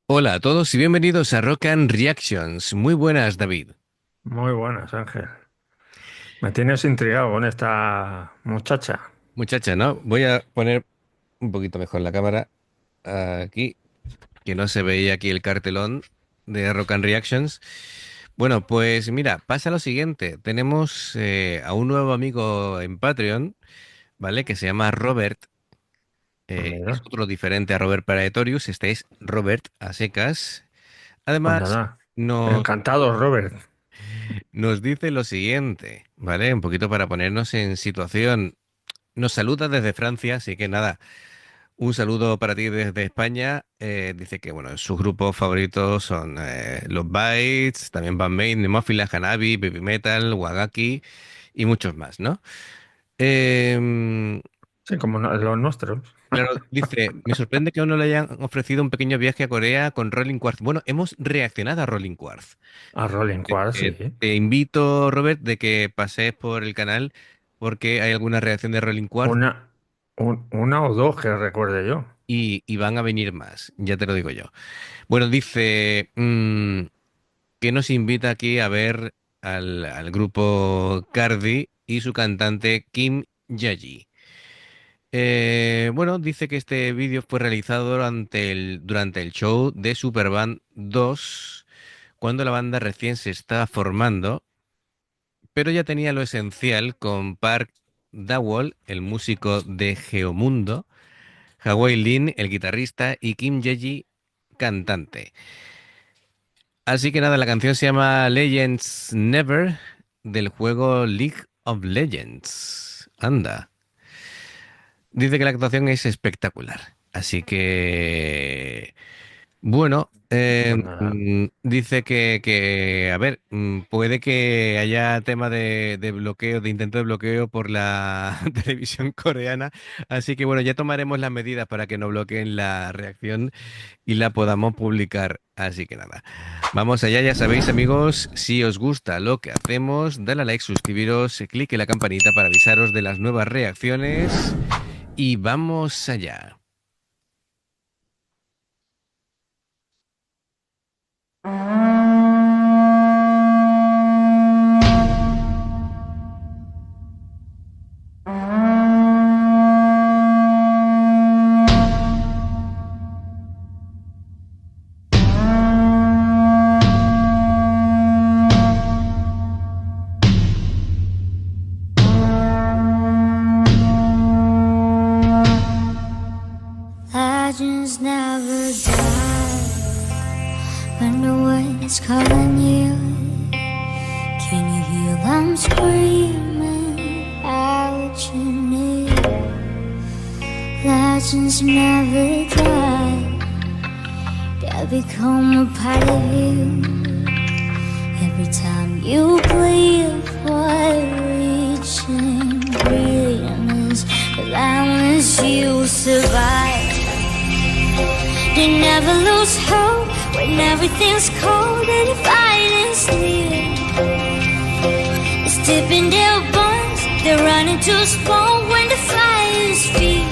Hola a todos y bienvenidos a Rock and Reactions. Muy buenas, David. Muy buenas, Ángel. Me tienes intrigado con esta muchacha. Muchacha, ¿no? Voy a poner un poquito mejor la cámara aquí, que no se veía aquí el cartelón de Rock and Reactions. Bueno, pues mira, pasa lo siguiente. Tenemos a un nuevo amigo en Patreon, ¿vale? Que se llama Robert. Es Mira, otro diferente a Robert Praetorius. Este es Robert a secas. pues Además, nada. nos Encantado, Robert. Nos dice lo siguiente, ¿vale? Un poquito para ponernos en situación. Nos saluda desde Francia, así que nada, un saludo para ti desde España. Dice que, bueno, sus grupos favoritos son Los Bites, también Band Maid, Nemófila, Hanabi, Baby Metal, Wagaki y muchos más, ¿no? Em, Sí, como los nuestros. claro, dice, me sorprende que aún no le hayan ofrecido un pequeño viaje a Corea con Rolling Quartz. Bueno, hemos reaccionado a Rolling Quartz. A Rolling Quartz, sí. Te invito, Robert, de que pases por el canal porque hay alguna reacción de Rolling Quartz Una, una o dos que recuerde yo. y van a venir más, ya te lo digo yo. Bueno, dice que nos invita aquí a ver al grupo Cardi y su cantante Kim Yaji. Bueno, dice que este vídeo fue realizado durante el show de Superband 2, cuando la banda recién se estaba formando, pero ya tenía lo esencial con Park Dawol, el músico de Geomundo, Hawai Lin, el guitarrista, y Kim Yeji, cantante. Así que nada, la canción se llama Legends Never, del juego League of Legends. Anda. Dice que la actuación es espectacular. Así que bueno, Pues nada. dice que, a ver, puede que haya tema de bloqueo, de intento de bloqueo por la televisión coreana, así que bueno, ya tomaremos las medidas para que no bloqueen la reacción y la podamos publicar. Así que nada, vamos allá, ya sabéis amigos, si os gusta lo que hacemos, dale a like, suscribiros, clique la campanita para avisaros de las nuevas reacciones y vamos allá. Legends never die. When the wind is calling you, can you hear them screaming out your name? Legends never die. They become a part of you. Every time you bleed for reaching greatness, as long as you survive. They never lose hope when everything's cold and the fight is near. It's deep in their bones, they're running to spawn when the fire is fierce.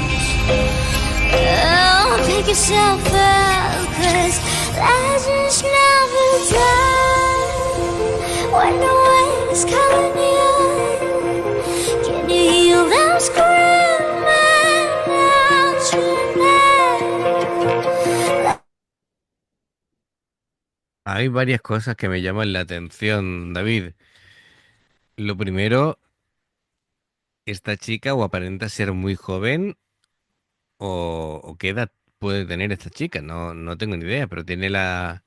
Oh, pick yourself up, 'cause legends never die. When the wind is calling you, can you hear them screaming out your name? Hay varias cosas que me llaman la atención, David. Lo primero, esta chica o aparenta ser muy joven o qué edad puede tener esta chica. No, no tengo ni idea, pero tiene la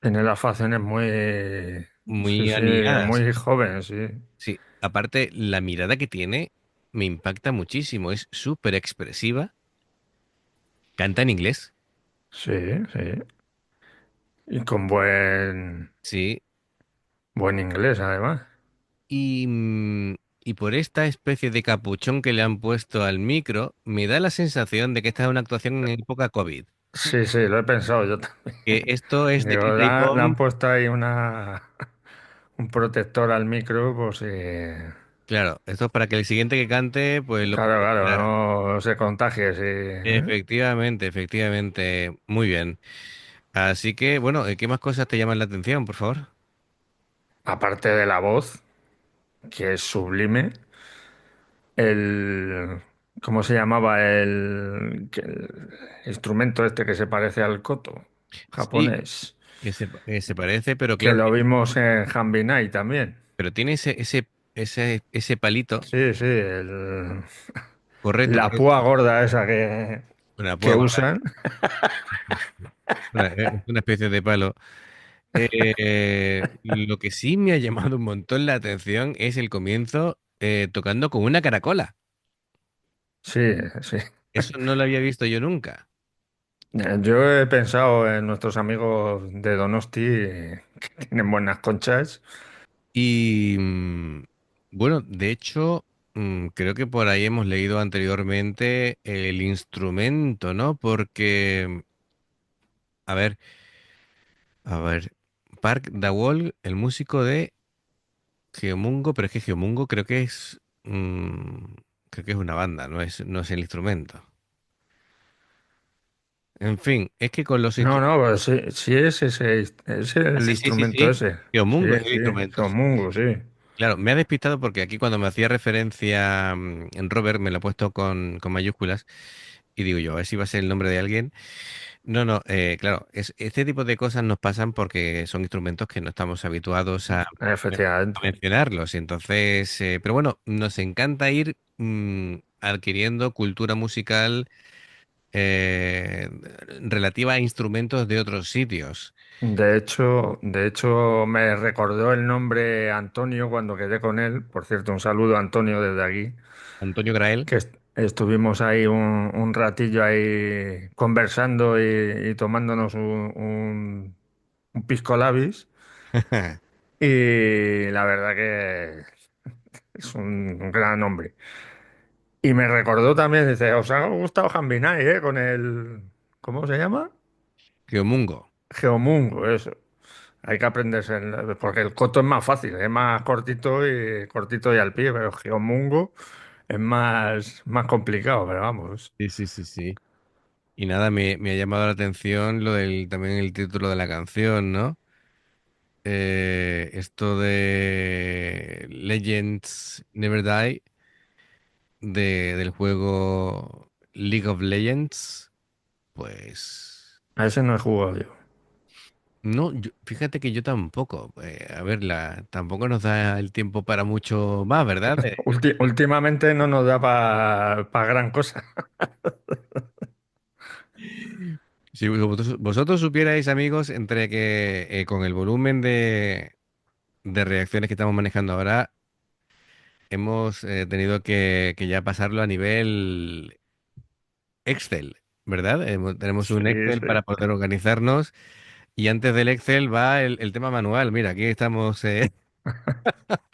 Tiene las facciones muy... Sí, muy sí, anilladas. muy joven, sí. Sí, aparte la mirada que tiene me impacta muchísimo. Es súper expresiva. Canta en inglés. Sí, sí. Y con Sí. buen inglés, además. Y por esta especie de capuchón que le han puesto al micro, me da la sensación de que esta es una actuación en época COVID. Sí, sí, lo he pensado yo también. Que esto es de Digo, quita y le han pon. puesto ahí un protector al micro, pues Claro, esto es para que el siguiente que cante, pues lo Claro, pueda claro, esperar. no se contagie, sí, ¿eh? Efectivamente, efectivamente. Muy bien. Así que, bueno, ¿qué más cosas te llaman la atención, por favor? Aparte de la voz, que es sublime, el... ¿Cómo se llamaba el instrumento este que se parece al koto? Sí, Japonés. que se parece, pero Que claro, lo vimos en Hanbinai también. pero tiene ese palito Sí, sí, correcto, la correcto. púa gorda esa Una que púa gorda, usan. es una especie de palo. Lo que sí me ha llamado un montón la atención es el comienzo tocando con una caracola. Sí, sí. Eso no lo había visto yo nunca. Yo he pensado en nuestros amigos de Donosti, que tienen buenas conchas. Y bueno, de hecho, creo que por ahí hemos leído anteriormente el instrumento, ¿no? Porque, a a ver, Park Dawol, el músico de Geomungo, pero es que Geomungo creo que es una banda, no es el instrumento. En fin, es que con los No, instrumentos... no, pues sí, sí es ese, es el Sí, sí, sí, instrumento sí. ese. Sí, Geomungo es el sí, instrumento. Sí, sí. Geomungo, sí. Claro, me ha despistado porque aquí cuando me hacía referencia en Robert me lo ha puesto con mayúsculas y digo yo, a ver si va a ser el nombre de alguien. No, no, claro, este tipo de cosas nos pasan porque son instrumentos que no estamos habituados a Efectivamente. mencionarlos. Entonces, pero bueno, nos encanta ir adquiriendo cultura musical eh, relativa a instrumentos de otros sitios. De hecho, me recordó el nombre Antonio cuando quedé con él. Por cierto, un saludo a Antonio desde aquí, Antonio Grael. que estuvimos ahí un ratillo ahí conversando y tomándonos un pisco labis. Y la verdad que es un gran hombre. Y me recordó también, dice, ¿os ha gustado Jambinai, con el... ¿Cómo se llama? Geomungo. Geomungo, eso. Hay que aprenderse, porque el coto es más fácil, es más cortito y al pie, pero Geomungo es más complicado, pero vamos. Sí, sí, sí, sí. Y nada, me ha llamado la atención también el título de la canción, ¿no? Esto de Legends Never Die, del juego League of Legends, pues A ese no he jugado yo. no, fíjate que yo tampoco. A ver, tampoco nos da el tiempo para mucho más, ¿verdad? Últimamente no nos da para gran cosa. Si vosotros supierais, amigos, entre que con el volumen de reacciones que estamos manejando ahora, hemos tenido que ya pasarlo a nivel Excel, ¿verdad? Tenemos un Sí, Excel sí. para poder organizarnos y antes del Excel va el tema manual. Mira, aquí estamos,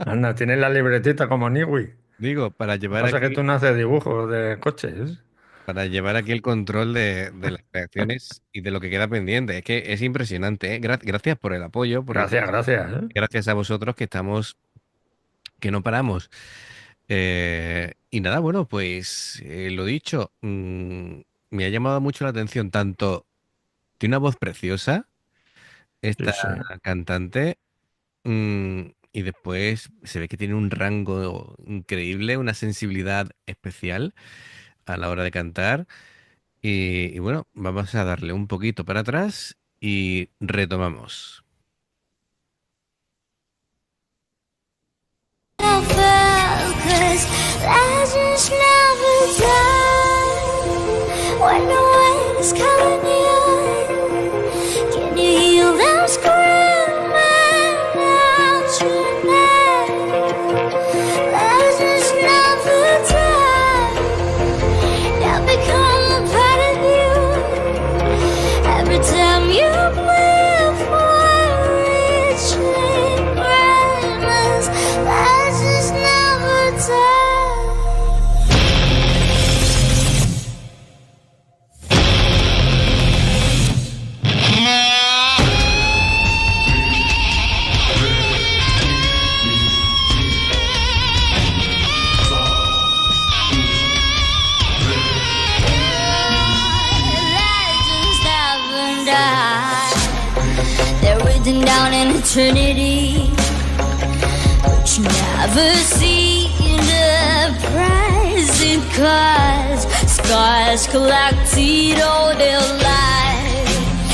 Anda, tienes la libretita como Niwi. digo, Lo que pasa es que tú no haces dibujos de coches. para llevar aquí el control de las reacciones y de lo que queda pendiente. Es que es impresionante, ¿eh? Gracias por el apoyo, porque Gracias, gracias, ¿eh? gracias a vosotros que no paramos. Y nada, bueno, pues lo dicho, me ha llamado mucho la atención tanto, tiene una voz preciosa Sí, esta sí. cantante, y después se ve que tiene un rango increíble, una sensibilidad especial a la hora de cantar. Y bueno, vamos a darle un poquito para atrás y retomamos. Cause legends never die. When the wind is calling you, can you hear them screaming out your name? Legends never die. They become a part of you. Every time you live for reaching greatness, legends never die. holding down an eternity, but you never see the present, cause scars collected all their life.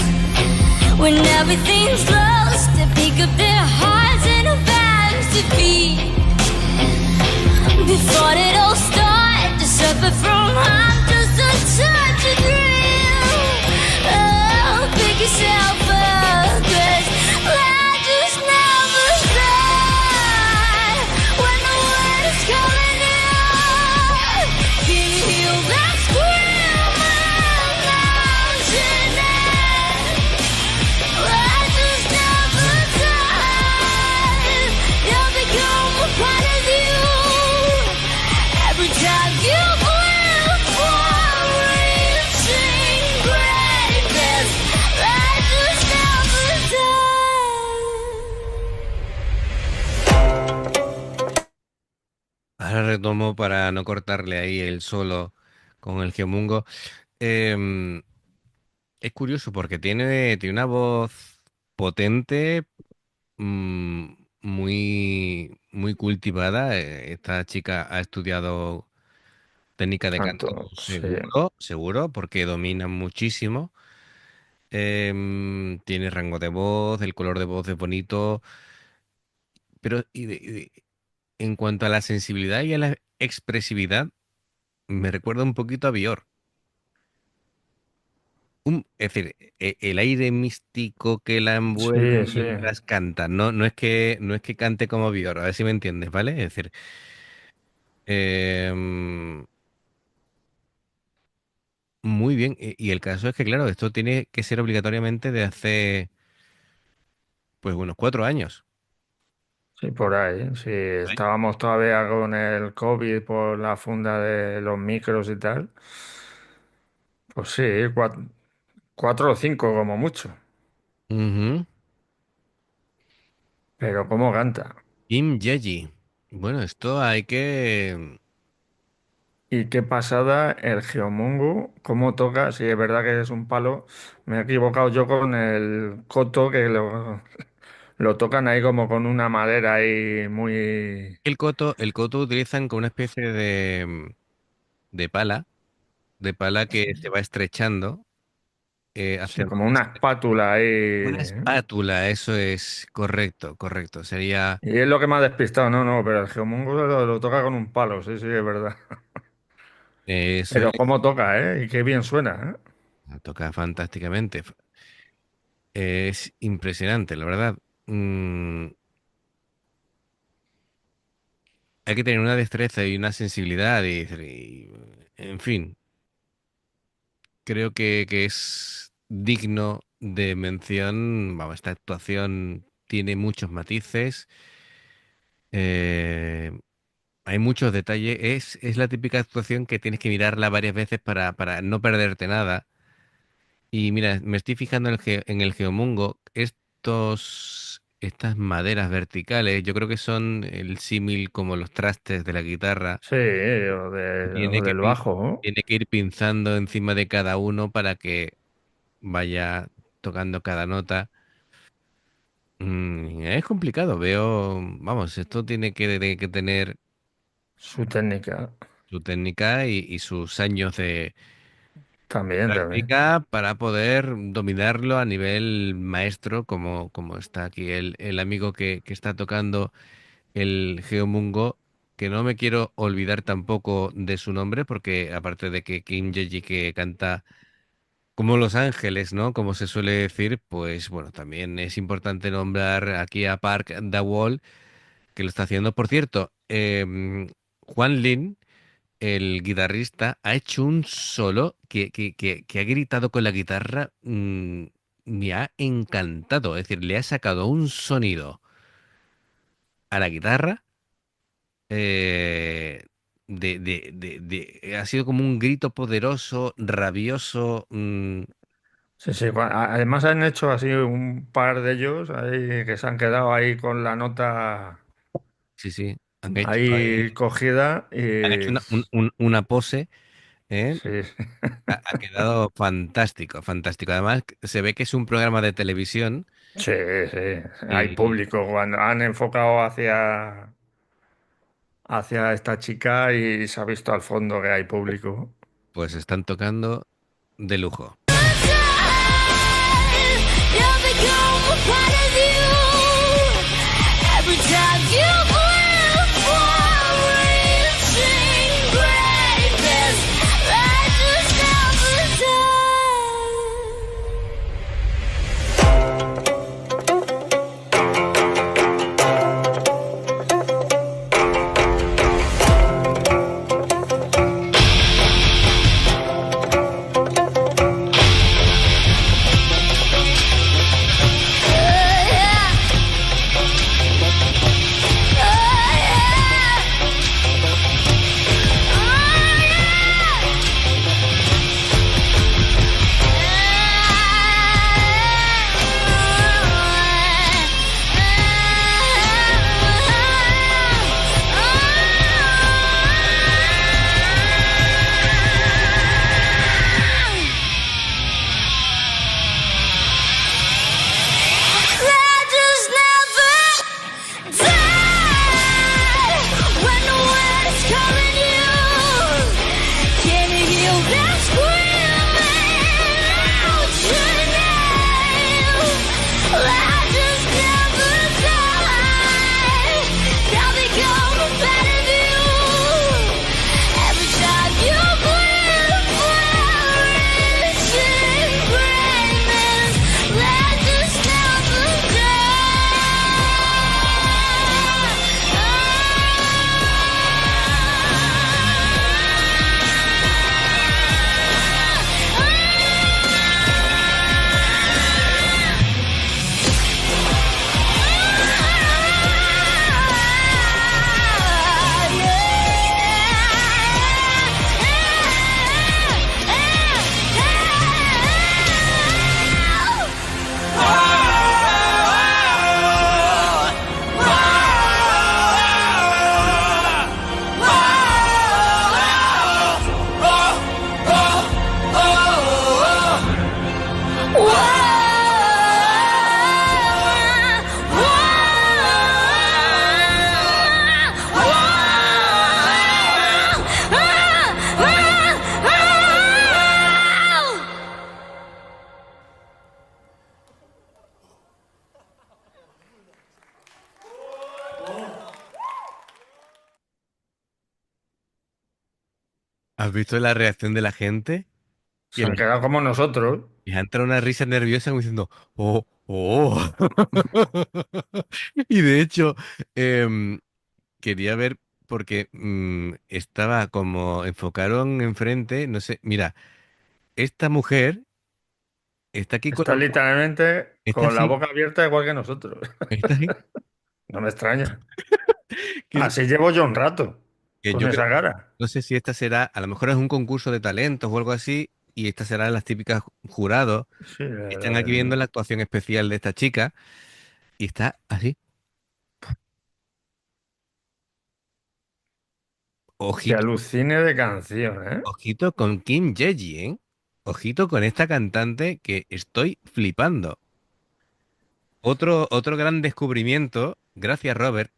When everything's lost, they pick up their hearts and their vows to beat. Before they all start to suffer from harm, just a touch of thrill. Oh, pick yourself up, 'cause life just never stops. When the world is calling out, can you hear that scream of emotion? Life just never stops. You'll become a part of you. Every time you live for reaching greatness, life just never dies. Ahora retomo para no cortarle ahí el solo con el Geomungo. Em, es curioso porque tiene una voz potente, mm, muy cultivada. Esta chica ha estudiado técnica de canto, Canto, sí. seguro, porque domina muchísimo. Tiene rango de voz, el color de voz es bonito, pero en cuanto a la sensibilidad y a la expresividad, me recuerda un poquito a Bior. Es decir, el aire místico que la envuelve Sí, sí. mientras canta, no es que cante como Bior, a ver si me entiendes, ¿vale? Es decir, em, muy bien. Y el caso es que, claro, esto tiene que ser obligatoriamente de hace, pues, unos 4 años. Sí, por ahí. Sí, estábamos todavía con el COVID por la funda de los micros y tal. Pues sí, cuatro o cinco como mucho. Ujú. Pero cómo canta. Kim Yeji. Bueno, esto hay que... Y qué pasada el Geomungu, cómo toca. Sí, es verdad que es un palo. Me he equivocado yo con el coto, que lo tocan ahí como con una madera ahí muy... El coto utilizan como una especie de pala que se va estrechando Sí, hacia como una espátula ahí. una espátula, eso es correcto, correcto. Sería, Y es lo que me ha despistado, no, no, pero el Geomungu lo toca con un palo, sí, sí, es verdad. eso Pero es, cómo toca, ¿eh? Y qué bien suena, ¿eh? toca fantásticamente. Es impresionante, la verdad. Mm, hay que tener una destreza y una sensibilidad en fin, creo que es digno de mención. Vamos, esta actuación tiene muchos matices. eh, Hay muchos detalles. Es la típica actuación que tienes que mirarla varias veces para no perderte nada. Y mira, me estoy fijando en el Geomungo. Estas maderas verticales, yo creo que son el símil como los trastes de la guitarra. Sí, Tiene o que, del bajo, ¿no? tiene que ir pinzando encima de cada uno para que vaya tocando cada nota. Es complicado, vamos, esto tiene que tener Su técnica. su técnica y sus años de También, también. práctica para poder dominarlo a nivel maestro, como está aquí el amigo que está tocando el Geomungo, que no me quiero olvidar tampoco de su nombre, porque aparte de que Kim Jeji que canta como Los Ángeles, ¿no? Como se suele decir, pues bueno, también es importante nombrar aquí a Park Dawol, que lo está haciendo. Por cierto, Juan Lin, el guitarrista, ha hecho un solo que ha gritado con la guitarra. Me ha encantado. Es decir, le ha sacado un sonido a la guitarra. eh, ha sido como un grito poderoso, rabioso. Sí, sí. Además han hecho así un par de ellos ahí que se han quedado ahí con la nota Sí, sí. Han hecho ahí, ahí cogida han hecho y una pose. ¿Eh? sí, Ha quedado fantástico, fantástico. Además, se ve que es un programa de televisión. Sí, sí, hay Y público. Cuando han enfocado hacia esta chica y se ha visto al fondo que hay público. pues están tocando de lujo. You'll become a part of you. Every time you move forward, sing greatness. I just never die. I just never die. When the wind is calling you, can you hear them screaming out your name? I just never die. I'll become a part of you. Every time you breathe, flourishing greatness. I just never ¿Has visto la reacción de la gente? Que Se han quedado como nosotros. les ha entrado una risa nerviosa como diciendo, oh, oh. Y de hecho, quería ver porque estaba como enfocaron enfrente, no sé, mira, esta mujer está aquí con Está la literalmente está con la así, boca abierta igual que nosotros. está así, No me extraña. que, Así llevo yo un rato, que con yo creo, esa cara. no sé si esta será, a lo mejor es un concurso de talentos o algo así, y estas serán las típicas jurados Sí, que están aquí viendo la actuación especial de esta chica, y está así, que ojito, alucine de canción, ¿eh? ojito con Kim Ye-ji, ¿eh? Ojito con esta cantante que estoy flipando. Otro gran descubrimiento, gracias Robert,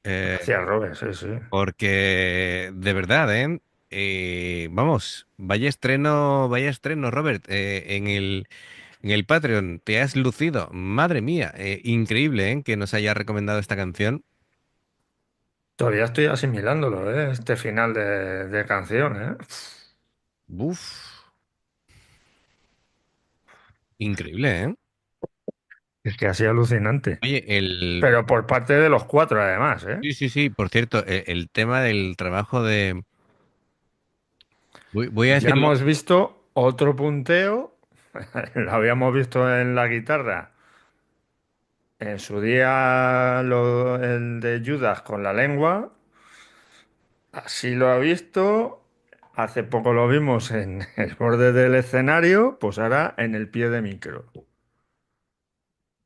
Gracias, Robert, sí, sí. porque de verdad, ¿eh? Vamos, vaya estreno, Robert, en el Patreon, te has lucido, madre mía, increíble, ¿eh? Que nos haya recomendado esta canción. Todavía estoy asimilándolo, ¿eh? Este final de canción, ¿eh? Uf, increíble, ¿eh? Es que así alucinante. Oye, Pero por parte de los cuatro, además, ¿eh? sí, sí, sí, por cierto, el tema del trabajo de, voy a Ya decirlo, hemos visto otro punteo. Lo habíamos visto en la guitarra. En su día el de Judas con la lengua. Así lo ha visto. Hace poco lo vimos en el borde del escenario, pues ahora en el pie de micro.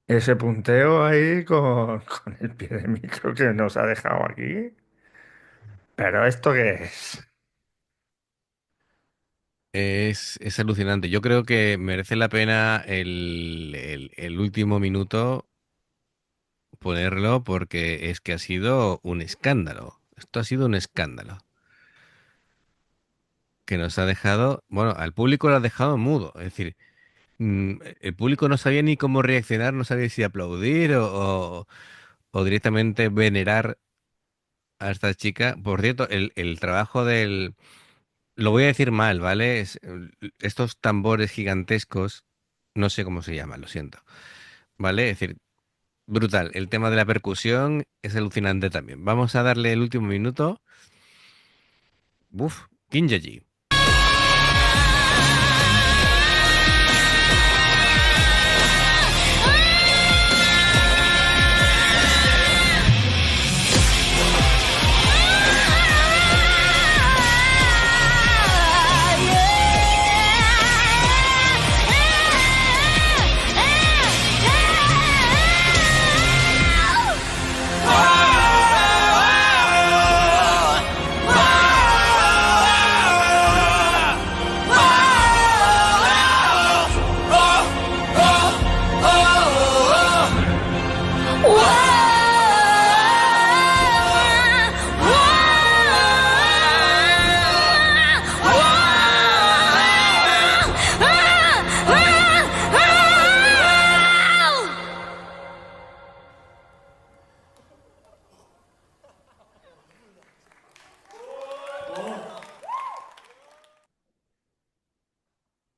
Ese punteo ahí con el pie de micro que nos ha dejado aquí. ¿Pero esto qué es? Es alucinante. Yo creo que merece la pena el último minuto ponerlo porque es que ha sido un escándalo. Esto ha sido un escándalo que nos ha dejado, bueno, al público lo ha dejado mudo. Es decir, el público no sabía ni cómo reaccionar, no sabía si aplaudir o directamente venerar a esta chica. Por cierto, el trabajo del... Lo voy a decir mal, ¿vale? Estos tambores gigantescos, no sé cómo se llaman, lo siento. ¿Vale? Es decir, brutal. El tema de la percusión es alucinante también. Vamos a darle el último minuto. Uf, Kinjaji.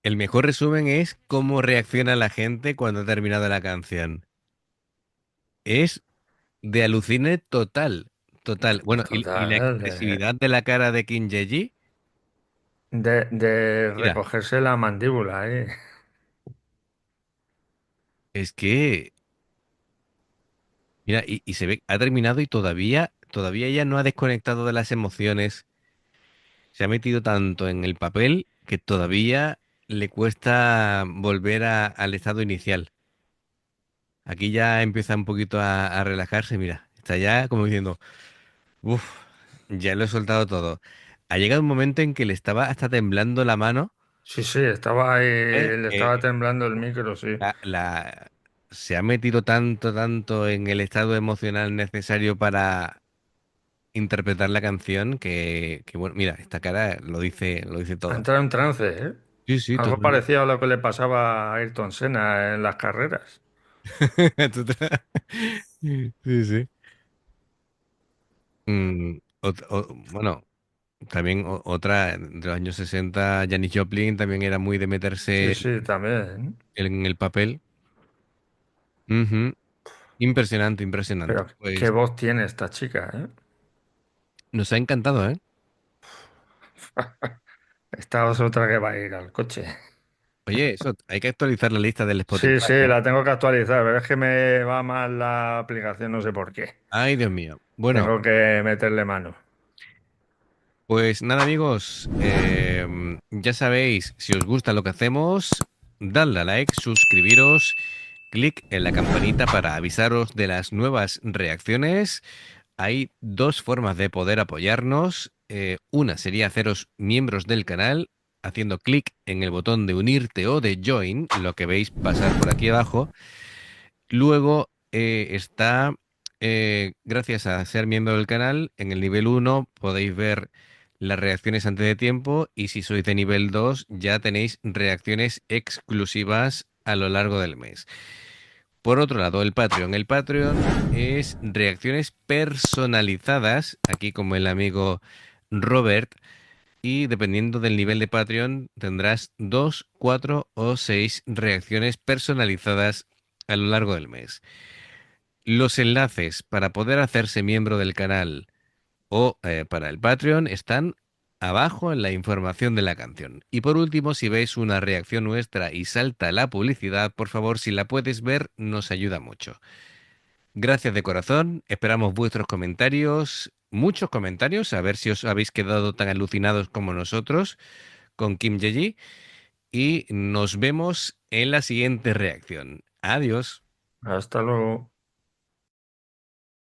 El mejor resumen es cómo reacciona la gente cuando ha terminado la canción. Es de alucine total, total. Bueno, y la Total, expresividad de la cara de Kinjaji, de mira, recogerse la mandíbula, ¿eh? es que, mira, y se ve, ha terminado y todavía ella no ha desconectado de las emociones. Se ha metido tanto en el papel que todavía le cuesta volver al estado inicial. Aquí ya empieza un poquito a relajarse, mira, está ya como diciendo, uff, ya lo he soltado todo. Ha llegado un momento en que le estaba hasta temblando la mano, Sí, sí, estaba ahí, ¿eh? le estaba temblando el micro, sí. Se ha metido tanto, tanto en el estado emocional necesario para interpretar la canción bueno, mira, esta cara lo dice Ha todo. entrado en trance, ¿eh? Sí, sí, Algo totalmente. parecido a lo que le pasaba a Ayrton Senna en las carreras. Sí, sí. Bueno, también otra de los años 60, Janis Joplin también era muy de Sí, meterse sí, también. en el papel. Ujú. Impresionante, impresionante. Pero qué Pues voz tiene esta chica, ¿eh? nos ha encantado, ¿eh? Esta es otra que va a ir al coche. Oye, eso, hay que actualizar la lista del Sí, Spotify, sí, ¿eh? la tengo que actualizar, pero es que me va mal la aplicación, no sé por qué. Ay, Dios mío. Bueno, Tengo que meterle mano. pues nada, amigos, ya sabéis, si os gusta lo que hacemos, dadle a like, suscribiros, clic en la campanita para avisaros de las nuevas reacciones. Hay dos formas de poder apoyarnos. Una sería haceros miembros del canal haciendo clic en el botón de unirte o de join, lo que veis pasar por aquí abajo. Luego está, gracias a ser miembro del canal, en el nivel uno podéis ver las reacciones antes de tiempo y si sois de nivel 2 ya tenéis reacciones exclusivas a lo largo del mes. Por otro lado, el Patreon. El Patreon es reacciones personalizadas, aquí como el amigo Robert, y dependiendo del nivel de Patreon tendrás 2, 4 o 6 reacciones personalizadas a lo largo del mes. Los enlaces para poder hacerse miembro del canal o para el Patreon están abajo en la información de la canción. Y por último, si veis una reacción nuestra y salta la publicidad, por favor, si la puedes ver, nos ayuda mucho. Gracias de corazón, esperamos vuestros comentarios, muchos comentarios, a ver si os habéis quedado tan alucinados como nosotros con Kim Ye-ji y nos vemos en la siguiente reacción. Adiós. Hasta luego.